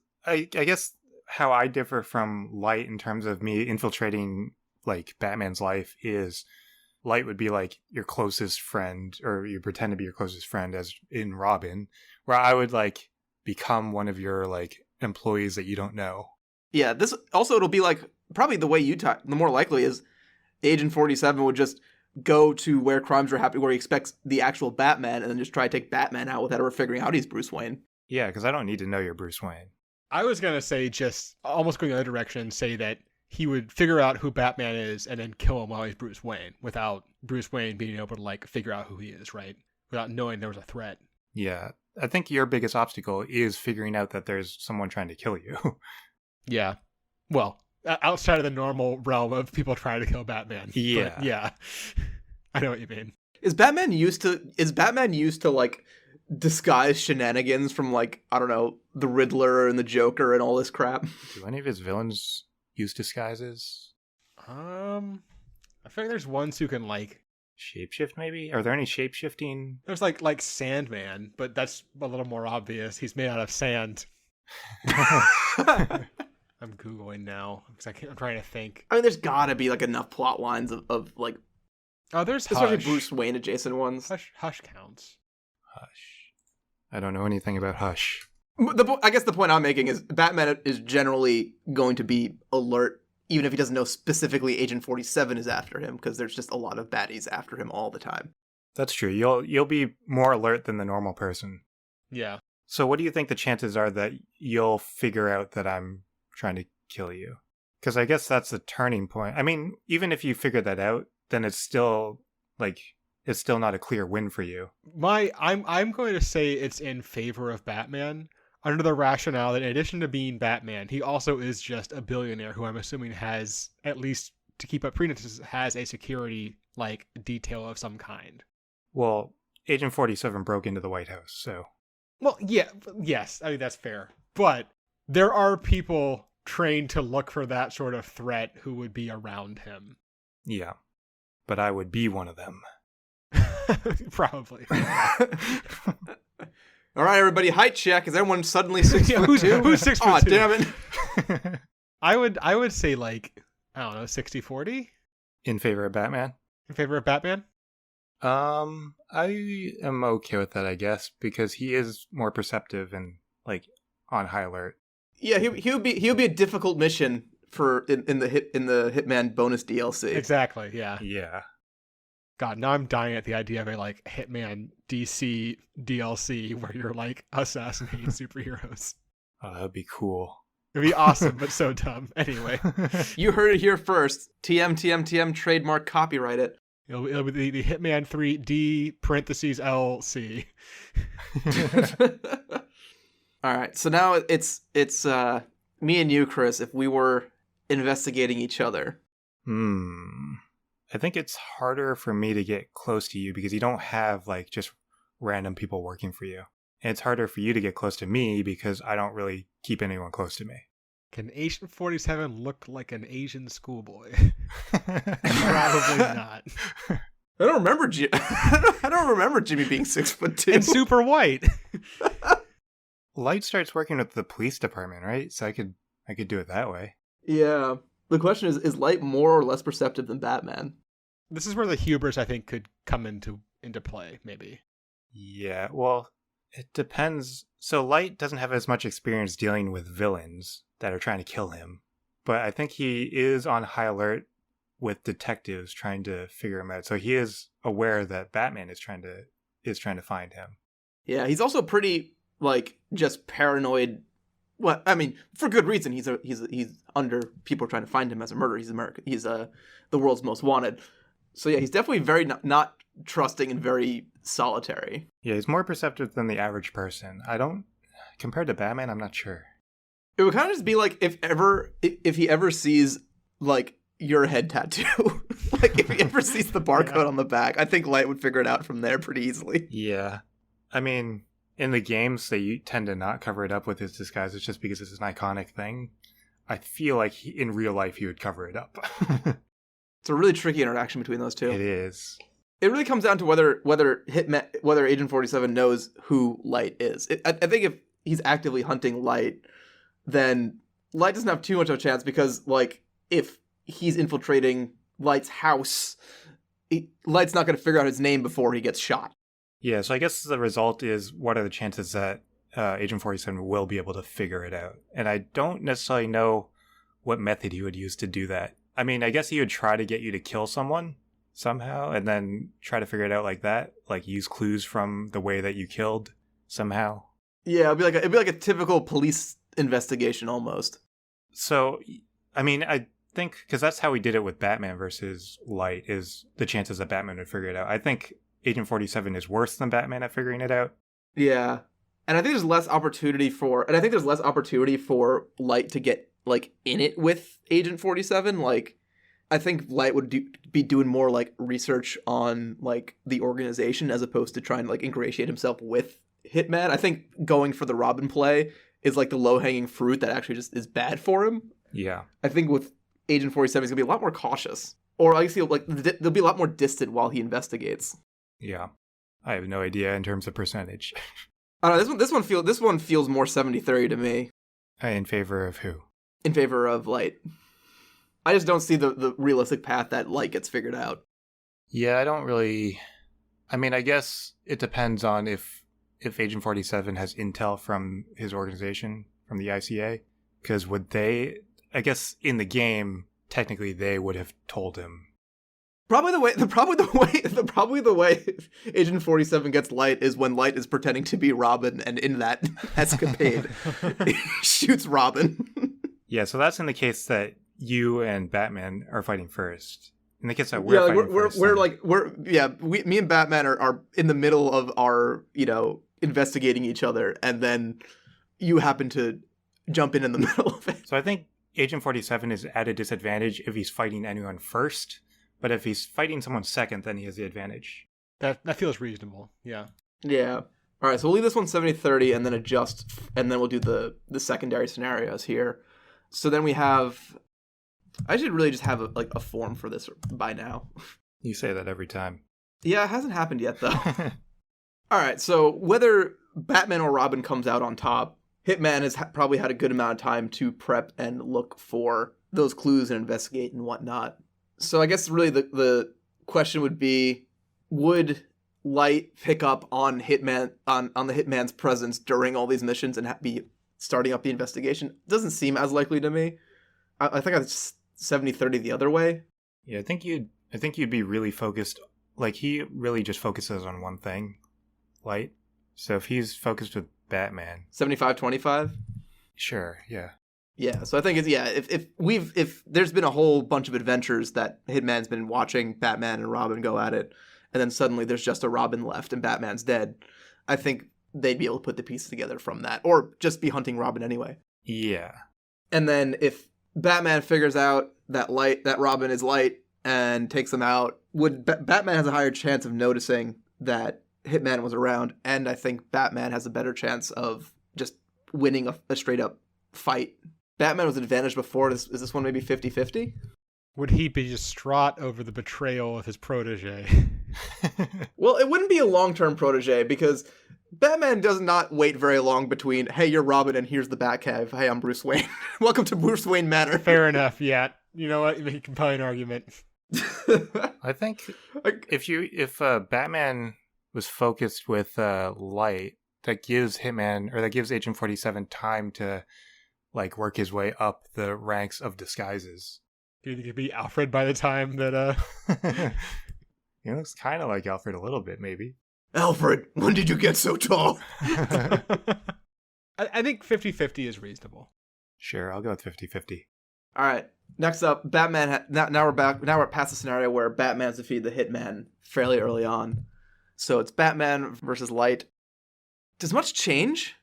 how I differ from Light in terms of me infiltrating like Batman's life is Light would be like your closest friend, or you pretend to be your closest friend, as in Robin, where I would like become one of your like employees that you don't know. Yeah, this also, it'll be like probably the way you talk. The more likely is Agent 47 would just go to where crimes are happening, where he expects the actual Batman, and then just try to take Batman out without ever figuring out he's Bruce Wayne. Yeah, because I don't need to know you're Bruce Wayne. I was going to say, just almost going the other direction, say that he would figure out who Batman is and then kill him while he's Bruce Wayne, without Bruce Wayne being able to like figure out who he is, right? Without knowing there was a threat. Yeah, I think your biggest obstacle is figuring out that there's someone trying to kill you. Yeah. Well, outside of the normal realm of people trying to kill Batman. Yeah. But yeah. I know what you mean. Is Batman used to like disguise shenanigans from like, I don't know, the Riddler and the Joker and all this crap? Do any of his villains use disguises? I feel like there's ones who can like Shapeshift, maybe? Are there any shapeshifting? there's like Sandman, but that's a little more obvious. He's made out of sand. I'm Googling now because I'm trying to think. I mean, there's gotta be like enough plot lines of like, Oh, there's especially Hush. Bruce Wayne adjacent ones. Hush counts. Hush. I don't know anything about Hush. I guess the point I'm making is Batman is generally going to be alert, even if he doesn't know specifically Agent 47 is after him, because there's just a lot of baddies after him all the time. That's true. You'll be more alert than the normal person. Yeah. So what do you think the chances are that you'll figure out that I'm trying to kill you? Because I guess that's the turning point. I mean, even if you figure that out, then it's still not a clear win for you. I'm going to say it's in favor of Batman, under the rationale that in addition to being Batman, he also is just a billionaire who I'm assuming has, at least to keep up appearances, has a security like detail of some kind. Well, Agent 47 broke into the White House, so... Well, yeah, yes, I mean, that's fair. But there are people trained to look for that sort of threat who would be around him. Yeah. But I would be one of them. Probably. All right, everybody, height check. Is everyone suddenly 6'2"? Who's 6'2"? Aw, damn it. I would say like, I don't know, 60-40 In favor of Batman? in favor of Batman. I am okay with that, I guess, because he is more perceptive and like on high alert. Yeah, he would be a difficult mission for in the Hitman bonus DLC. Exactly. Yeah. Yeah. God, now I'm dying at the idea of a like Hitman DC DLC where you're like assassinating superheroes. Oh, that would be cool. It'd be awesome, but so dumb. Anyway, You heard it here first. TM trademark, copyright it. it'll be the Hitman 3D (LC). All right, so now it's me and you, Chris. If we were investigating each other, I think it's harder for me to get close to you because you don't have like just random people working for you. And it's harder for you to get close to me because I don't really keep anyone close to me. Can Agent 47 look like an Asian schoolboy? Probably not. I don't remember I don't remember Jimmy being 6'2" And super white. Light starts working with the police department, right? So I could do it that way. Yeah. The question is Light more or less perceptive than Batman? This is where the hubris, I think, could come into play, maybe. Yeah, well, it depends. So Light doesn't have as much experience dealing with villains that are trying to kill him, but I think he is on high alert with detectives trying to figure him out. So he is aware that Batman is trying to find him. Yeah, he's also pretty like just paranoid. Well, I mean, for good reason. He's under people trying to find him as a murderer. He's America. He's the world's most wanted. So yeah, he's definitely very not trusting and very solitary. Yeah, he's more perceptive than the average person. Compared to Batman, I'm not sure. It would kind of just be like if he ever sees like your head tattoo. Like, if he ever sees the barcode on the back, I think Light would figure it out from there pretty easily. Yeah. I mean, in the games, they tend to not cover it up with his disguise. It's just because it's an iconic thing. I feel like in real life, he would cover it up. It's a really tricky interaction between those two. It is. It really comes down to whether Agent 47 knows who Light is. I think if he's actively hunting Light, then Light doesn't have too much of a chance because, like, if he's infiltrating Light's house, Light's not going to figure out his name before he gets shot. Yeah, so I guess the result is, what are the chances that Agent 47 will be able to figure it out? And I don't necessarily know what method he would use to do that. I mean, I guess he would try to get you to kill someone somehow, and then try to figure it out like that, like use clues from the way that you killed somehow. Yeah, it'd be like a typical police investigation almost. So, I mean, I think, because that's how we did it with Batman versus Light, is the chances that Batman would figure it out. I think Agent 47 is worse than Batman at figuring it out. Yeah. And I think there's less opportunity for Light to get, like, in it with Agent 47. Like, I think Light would be doing more, like, research on, like, the organization as opposed to trying to, like, ingratiate himself with Hitman. I think going for the Robin play is, like, the low-hanging fruit that actually just is bad for him. Yeah. I think with Agent 47, he's going to be a lot more cautious. Or at least they'll be a lot more distant while he investigates. Yeah. I have no idea in terms of percentage. I don't know, this one feels more 70-30 to me. In favor of who? In favor of Light. I just don't see the realistic path that Light gets figured out. Yeah, I don't really... I mean, I guess it depends on if Agent 47 has intel from his organization, from the ICA. Because would they... I guess in the game, technically they would have told him. Probably the way Agent 47 gets Light is when Light is pretending to be Robin, and in that escapade, he shoots Robin. Yeah, so that's in the case that you and Batman are fighting first. In the case that we're fighting first. Me and Batman are in the middle of our, investigating each other, and then you happen to jump in the middle of it. So I think Agent 47 is at a disadvantage if he's fighting anyone first. But if he's fighting someone second, then he has the advantage. That feels reasonable, yeah. Yeah. All right, so we'll leave this one 70-30 and then adjust, and then we'll do the secondary scenarios here. So then we have... I should really just have a form for this by now. You say that every time. Yeah, it hasn't happened yet, though. All right, so whether Batman or Robin comes out on top, Hitman has probably had a good amount of time to prep and look for those clues and investigate and whatnot. So I guess really the question would be, would Light pick up on Hitman on the Hitman's presence during all these missions and be starting up the investigation? Doesn't seem as likely to me. I think it's 70-30 the other way. Yeah, I think you'd be really focused. Like, he really just focuses on one thing, Light. So if he's focused with Batman, 75-25. Sure, yeah. Yeah, so I think if there's been a whole bunch of adventures that Hitman's been watching Batman and Robin go at it, and then suddenly there's just a Robin left and Batman's dead, I think they'd be able to put the pieces together from that, or just be hunting Robin anyway. Yeah. And then if Batman figures out that Robin is Light and takes him out, Batman has a higher chance of noticing that Hitman was around, and I think Batman has a better chance of just winning a straight up fight. Batman was advantaged before. Is this one maybe 50-50? Would he be distraught over the betrayal of his protege? Well, it wouldn't be a long-term protege because Batman does not wait very long between, hey, you're Robin and here's the Batcave. Hey, I'm Bruce Wayne. Welcome to Bruce Wayne Manor. Fair enough, yeah. You know what? You make a compelling argument. I think if Batman was focused with Light, that gives Agent 47 time to work his way up the ranks of disguises. Do you think it'd be Alfred by the time that He looks kind of like Alfred a little bit, maybe. Alfred, when did you get so tall? I think 50-50 is reasonable. Sure, I'll go with 50-50. All right. Next up, Batman. Now we're back. Now we're past the scenario where Batman's defeated the Hitman fairly early on. So it's Batman versus Light. Does much change?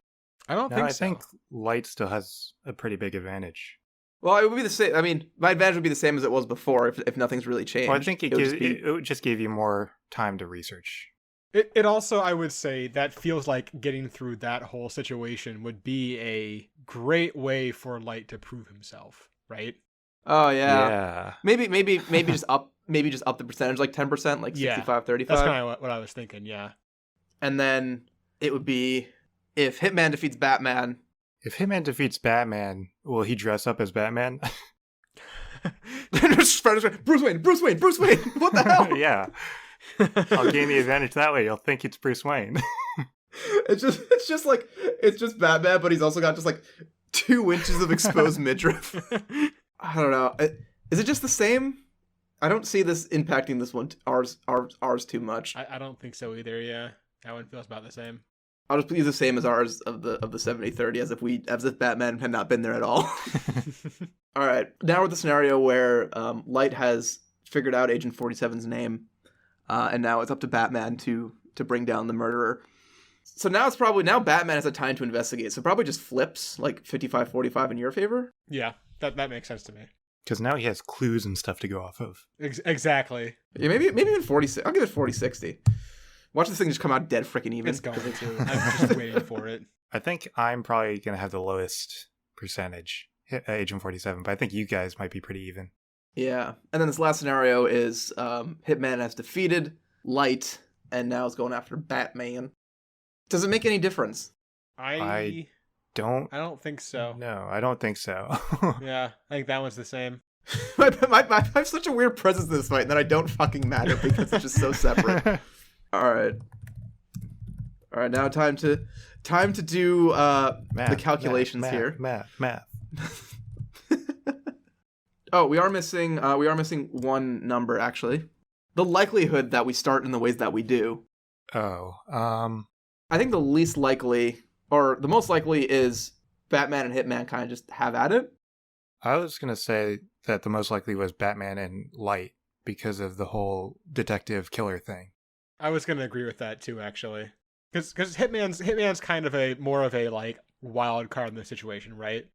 I don't think so. I think Light still has a pretty big advantage. Well, it would be the same. I mean, my advantage would be the same as it was before if nothing's really changed. Well, I think would just be... it would just give you more time to research. It also, I would say, that feels like getting through that whole situation would be a great way for Light to prove himself, right? Oh, yeah. Yeah. Maybe just up the percentage, like 10%, like 65, 35. That's kind of what I was thinking, yeah. And then it would be if Hitman defeats Batman. If Hitman defeats Batman, will he dress up as Batman? Bruce Wayne! What the hell? Yeah. I'll gain the advantage that way. You'll think it's Bruce Wayne. It's just Batman, but he's also got just like 2 inches of exposed midriff. I don't know. Is it just the same? I don't see this impacting this one ours too much. I don't think so either. Yeah, that one feels about the same. I'll just use the same as ours of the 70-30 as if Batman had not been there at all. All right, now we're at the scenario where Light has figured out Agent 47's name, and now it's up to Batman to bring down the murderer. So now Batman has a time to investigate. So probably just flips like 55-45 in your favor. Yeah, that makes sense to me. Because now he has clues and stuff to go off of. Exactly. Yeah, maybe even 46. I'll give it 40-60. Watch this thing just come out dead freaking even. It's going to. I'm just waiting for it. I think I'm probably going to have the lowest percentage, Agent 47, but I think you guys might be pretty even. Yeah. And then this last scenario is Hitman has defeated Light and now is going after Batman. Does it make any difference? I don't think so. No, I don't think so. Yeah, I think that one's the same. I have such a weird presence in this fight that I don't fucking matter because it's just so separate. All right, now time to do the calculations here. Math. Oh, we are missing one number actually. The likelihood that we start in the ways that we do. Oh, I think the least likely or the most likely is Batman and Hitman kind of just have at it. I was going to say that the most likely was Batman and Light because of the whole detective killer thing. I was going to agree with that too, actually. Because Hitman's kind of more of a like wild card in this situation, right?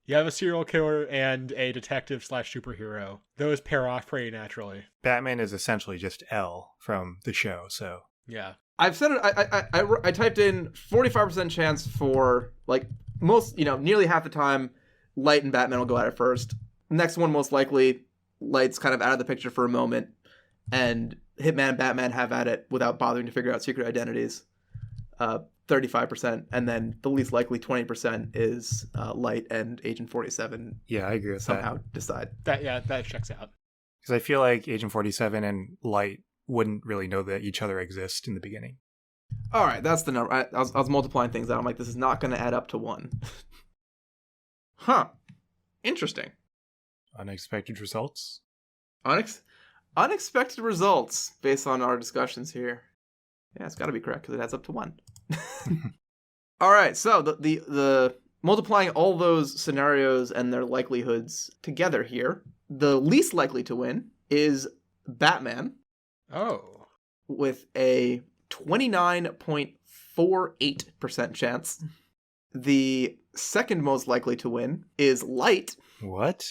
You have a serial killer and a detective / superhero. Those pair off pretty naturally. Batman is essentially just L from the show, so. Yeah. I've said it. I typed in 45% chance for like most, nearly half the time, Light and Batman will go at it first. Next one, most likely, Light's kind of out of the picture for a moment, and Hitman and Batman have at it without bothering to figure out secret identities. 35%, and then the least likely 20% is Light and Agent 47. Yeah, I agree with somehow decide that checks out. Because I feel like Agent 47 and Light wouldn't really know that each other exist in the beginning. All right, that's the number. I was multiplying things out. I'm like, this is not going to add up to 1. Huh. Interesting. Unexpected results? Unexpected results based on our discussions here. Yeah, it's got to be correct because it adds up to 1. All right, so the multiplying all those scenarios and their likelihoods together here, the least likely to win is Batman. Oh. With a 29.48% chance. The second most likely to win is Light. What?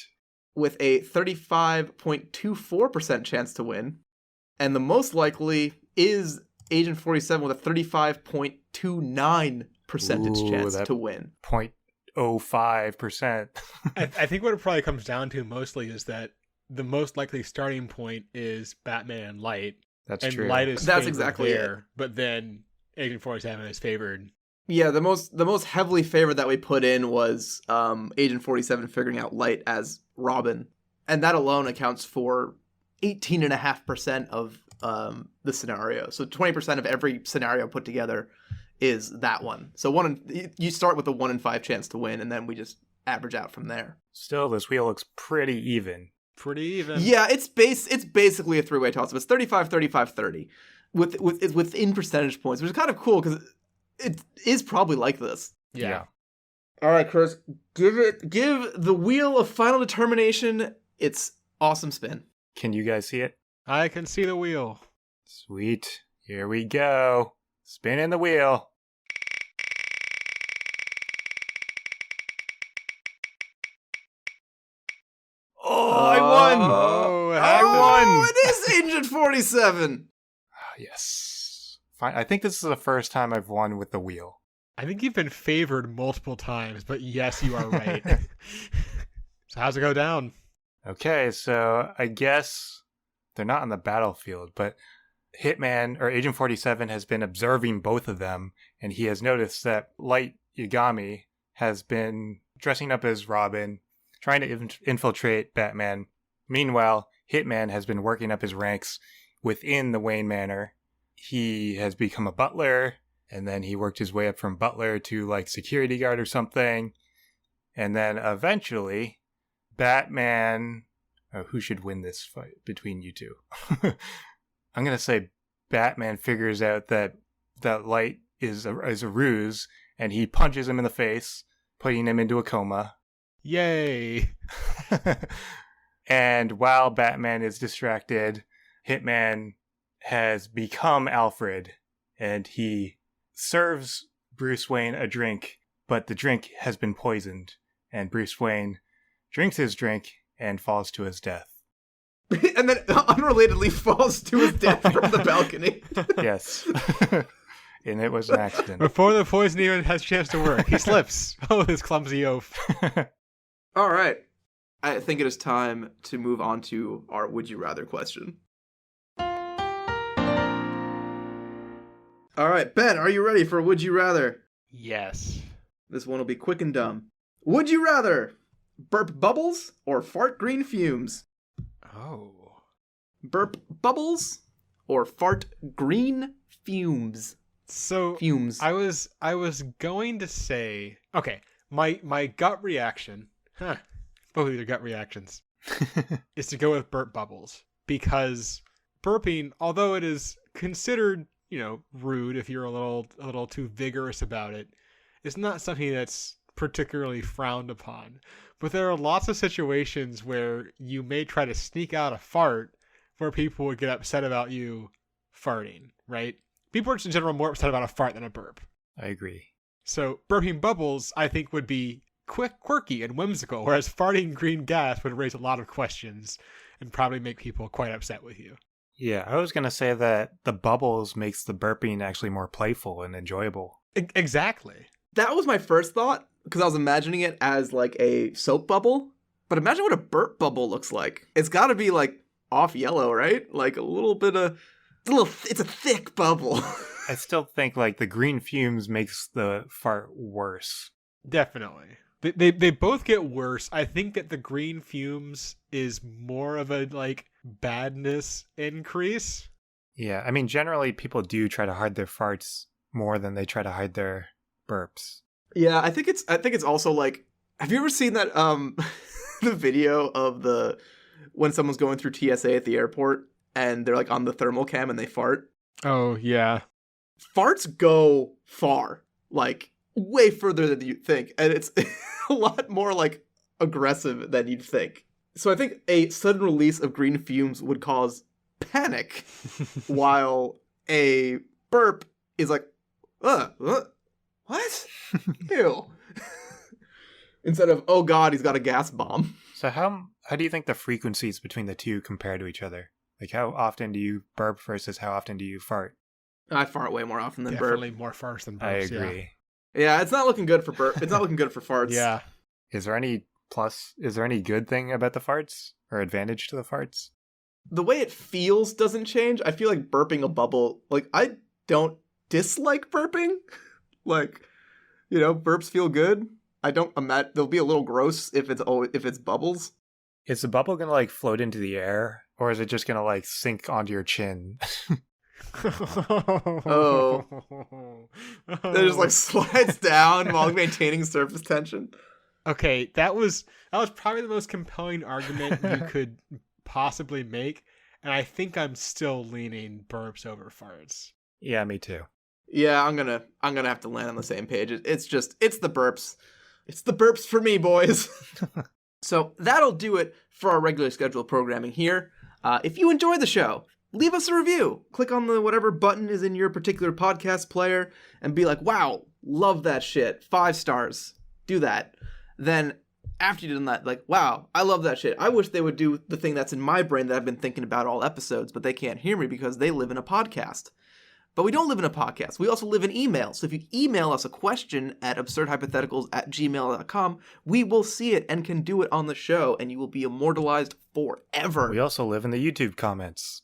With a 35.24% chance to win. And the most likely is Agent 47 with a 35.29% chance to win. 0.05%. I think what it probably comes down to mostly is that the most likely starting point is Batman and Light. That's and true. Light is That's exactly there, it. But then Agent 47 is favored. Yeah, the most heavily favored that we put in was Agent 47 figuring out Light as Robin. And that alone accounts for 18.5% of the scenario. So 20% of every scenario put together is that one. So you start with a 1 in 5 chance to win, and then we just average out from there. Still, this wheel looks pretty even. Yeah, it's basically a three-way toss-up. It's 35, 35, 30 within percentage points, which is kind of cool because it is probably like this. Yeah. All right, Chris, give the wheel of final determination its awesome spin. Can you guys see it? I can see the wheel. Sweet. Here we go. Spinning the wheel. It's Agent 47! Yes. Fine. I think this is the first time I've won with the wheel. I think you've been favored multiple times, but yes, you are right. So how's it go down? Okay, so I guess they're not on the battlefield, but Hitman or Agent 47 has been observing both of them, and he has noticed that Light Yagami has been dressing up as Robin, trying to infiltrate Batman. Meanwhile, Hitman has been working up his ranks within the Wayne Manor. He has become a butler, and then he worked his way up from butler to like security guard or something. And then eventually, Batman... Oh, who should win this fight between you two? I'm going to say Batman figures out that Light is a ruse, and he punches him in the face, putting him into a coma. Yay! And while Batman is distracted, Hitman has become Alfred, and he serves Bruce Wayne a drink, but the drink has been poisoned, and Bruce Wayne drinks his drink and falls to his death. And then unrelatedly falls to his death from the balcony. Yes. And it was an accident. Before the poison even has a chance to work, he slips. Oh, his clumsy oaf. All right. I think it is time to move on to our Would You Rather question. All right, Ben, are you ready for Would You Rather? Yes. This one will be quick and dumb. Would you rather burp bubbles or fart green fumes? Oh. Burp bubbles or fart green fumes? So Fumes. I was going to say, okay, my gut reaction, both of your gut reactions, is to go with burp bubbles, because burping, although it is considered, rude if you're a little too vigorous about it, it's not something that's particularly frowned upon. But there are lots of situations where you may try to sneak out a fart where people would get upset about you farting, right? People are in general more upset about a fart than a burp. I agree. So burping bubbles, I think, would be quirky and whimsical, whereas farting green gas would raise a lot of questions and probably make people quite upset with you. Yeah, I was going to say that the bubbles makes the burping actually more playful and enjoyable. Exactly. That was my first thought, because I was imagining it as like a soap bubble. But imagine what a burp bubble looks like. It's got to be like off yellow, right? Like a little bit of... It's a thick bubble. I still think like the green fumes makes the fart worse. Definitely. They both get worse. I think that the green fumes is more of a like badness increase. Yeah, I mean generally people do try to hide their farts more than they try to hide their burps. Yeah, I think it's also like, have you ever seen that the video of when someone's going through TSA at the airport and they're like on the thermal cam and they fart? Oh, yeah. Farts go far, like way further than you think, and it's a lot more like aggressive than you'd think. So I think a sudden release of green fumes would cause panic, while a burp is like, what? Ew. Instead of, oh god, he's got a gas bomb. So how do you think the frequencies between the two compare to each other? Like how often do you burp versus how often do you fart? I fart way more often than Definitely burp. more farts than burps. I agree. Yeah, it's not looking good for burp. It's not looking good for farts. Yeah. Is there any good thing about the farts or advantage to the farts? The way it feels doesn't change. I feel like burping a bubble, like I don't dislike burping. Like, burps feel good. I don't imagine they'll be a little gross if it's bubbles. Is the bubble gonna like float into the air, or is it just gonna like sink onto your chin? Oh. It just like slides down while maintaining surface tension. Okay, that was probably the most compelling argument you could possibly make, and I think I'm still leaning burps over farts. Yeah, me too. Yeah, I'm gonna have to land on the same page. It's the burps. It's the burps for me, boys. So that'll do it for our regular scheduled programming here. If you enjoy the show, leave us a review. Click on the whatever button is in your particular podcast player and be like, wow, love that shit. 5 stars. Do that. Then after you've done that, like, wow, I love that shit. I wish they would do the thing that's in my brain that I've been thinking about all episodes, but they can't hear me because they live in a podcast. But we don't live in a podcast. We also live in email. So if you email us a question at absurdhypotheticals@gmail.com, we will see it and can do it on the show, and you will be immortalized forever. We also live in the YouTube comments.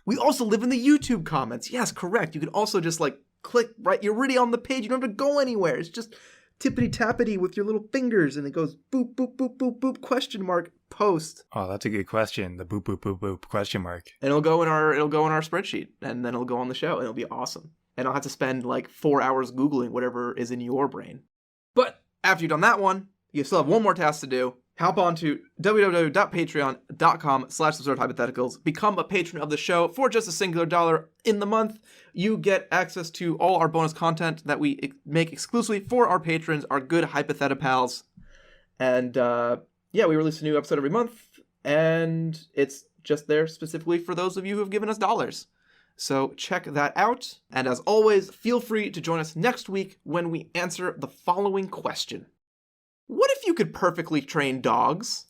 We also live in the YouTube comments. Yes, correct. You can also just like click right. You're already on the page. You don't have to go anywhere. It's just tippity-tappity with your little fingers, and it goes boop, boop, boop, boop, boop, question mark, post. Oh, that's a good question. The boop, boop, boop, boop, question mark. And it'll go in our spreadsheet, and then it'll go on the show, and it'll be awesome. And I'll have to spend like 4 hours Googling whatever is in your brain. But after you've done that one, you still have one more task to do. Hop on to www.patreon.com/absurdhypotheticals. Become a patron of the show for just a singular $1 in the month. You get access to all our bonus content that we make exclusively for our patrons, our good hypotheticals. And we release a new episode every month, and it's just there specifically for those of you who have given us dollars. So check that out. And as always, feel free to join us next week when we answer the following question. What if you could perfectly train dogs?